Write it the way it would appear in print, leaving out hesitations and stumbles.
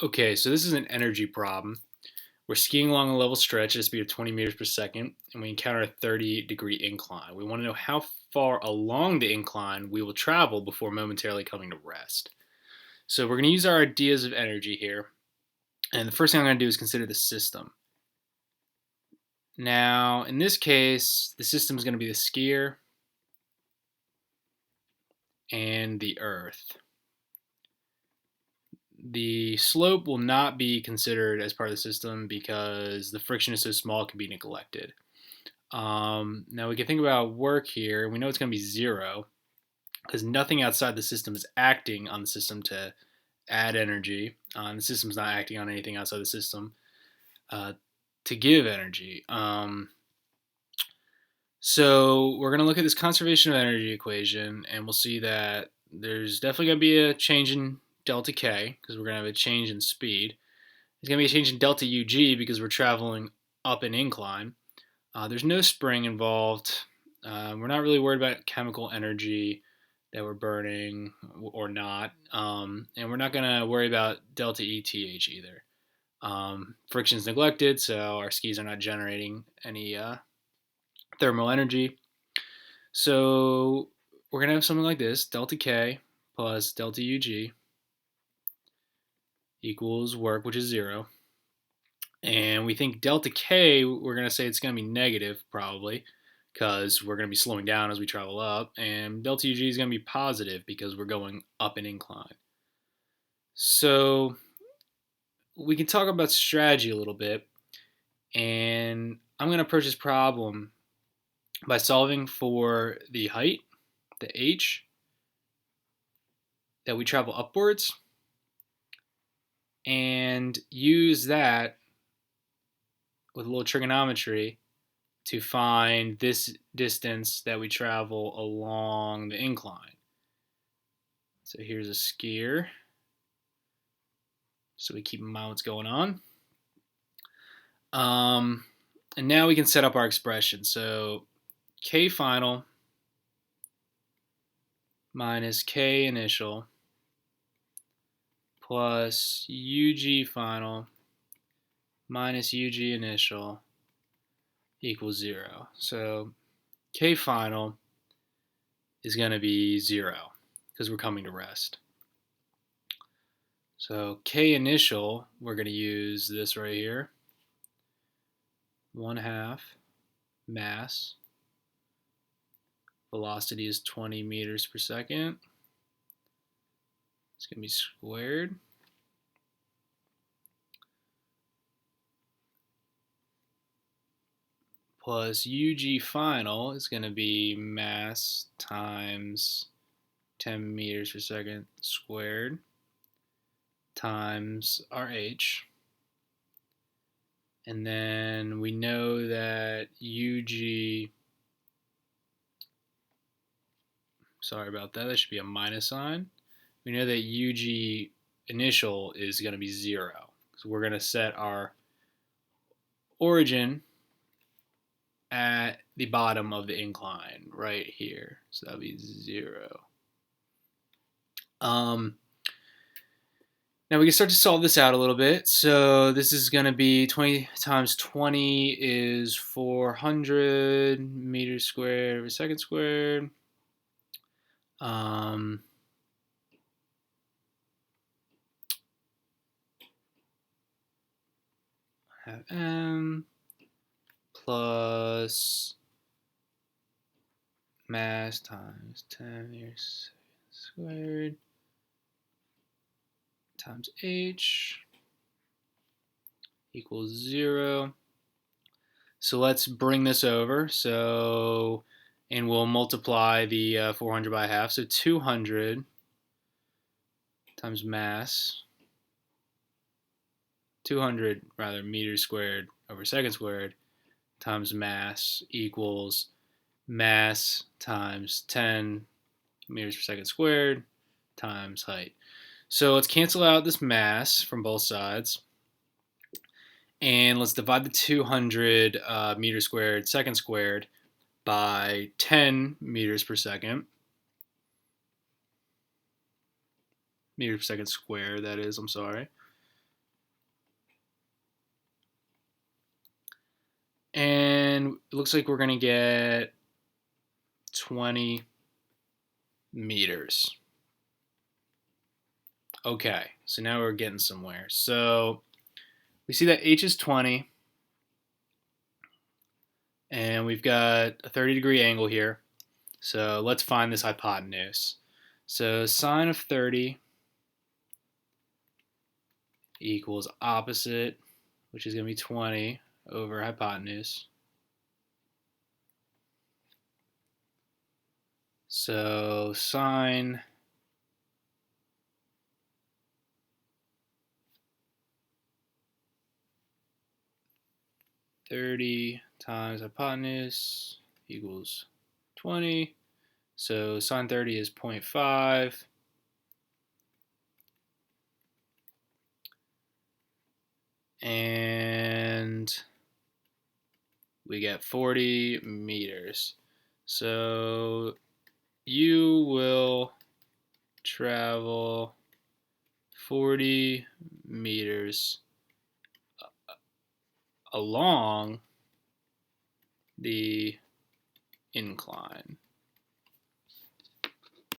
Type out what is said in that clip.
Okay, so this is an energy problem. We're skiing along a level stretch at a speed of 20 meters per second, and we encounter a 30-degree incline. We want to know how far along the incline we will travel before momentarily coming to rest. So we're going to use our ideas of energy here. And the first thing I'm going to do is consider the system. Now, in this case, the system is going to be the skier and the earth. The slope will not be considered as part of the system because the friction is so small it can be neglected. Now we can think about work here. We know it's going to be zero because nothing outside the system is acting on the system to add energy. The system's not acting on anything outside the system uh, to give energy. So we're going to look at this conservation of energy equation, and we'll see that there's definitely going to be a change in delta K because we're going to have a change in speed. There's going to be a change in delta UG because we're traveling up an incline. There's no spring involved. We're not really worried about chemical energy that we're burning or not. And we're not going to worry about delta ETH either. Friction's neglected, so our skis are not generating any thermal energy. So we're going to have something like this, delta K plus delta UG equals work, which is zero. And we think delta K, we're going to say it's going to be negative probably because we're going to be slowing down as we travel up. And delta UG is going to be positive because we're going up an incline. So we can talk about strategy a little bit. And I'm going to approach this problem by solving for the height, the h, that we travel upwards, and use that with a little trigonometry to find this distance that we travel along the incline. So here's a skier. So we keep in mind what's going on. And now we can set up our expression. So K final minus K initial plus UG final minus UG initial equals zero. So K final is going to be zero because we're coming to rest. So K initial, we're going to use this right here. 1/2 mass. Velocity is 20 meters per second. It's going to be squared. Plus UG final is going to be mass times 10 meters per second squared times our h. And then we know that UG, sorry about that, that should be a minus sign. We know that UG initial is going to be zero. So we're going to set our origin at the bottom of the incline right here. So that'll be zero. Now we can start to solve this out a little bit. So this is going to be 20 times 20 is 400 meters squared per second squared. Have m plus mass times 10 meters squared times h equals 0. So let's bring this over. So, and we'll multiply the 400 by half. So 200 times mass, 200 rather meters squared over second squared times mass equals mass times 10 meters per second squared times height. So let's cancel out this mass from both sides. And let's divide the 200 meters squared second squared by 10 meters per second. Meters per second square, that is, I'm sorry. And it looks like we're going to get 20 meters. Okay, so now we're getting somewhere. So we see that h is 20, and we've got a 30-degree angle here. So let's find this hypotenuse. So sine of 30 equals opposite, which is going to be 20, over hypotenuse. So sine (30) times hypotenuse equals 20. So sine 30 is 0.5. And we get 40 meters. So you will travel 40 meters along the incline.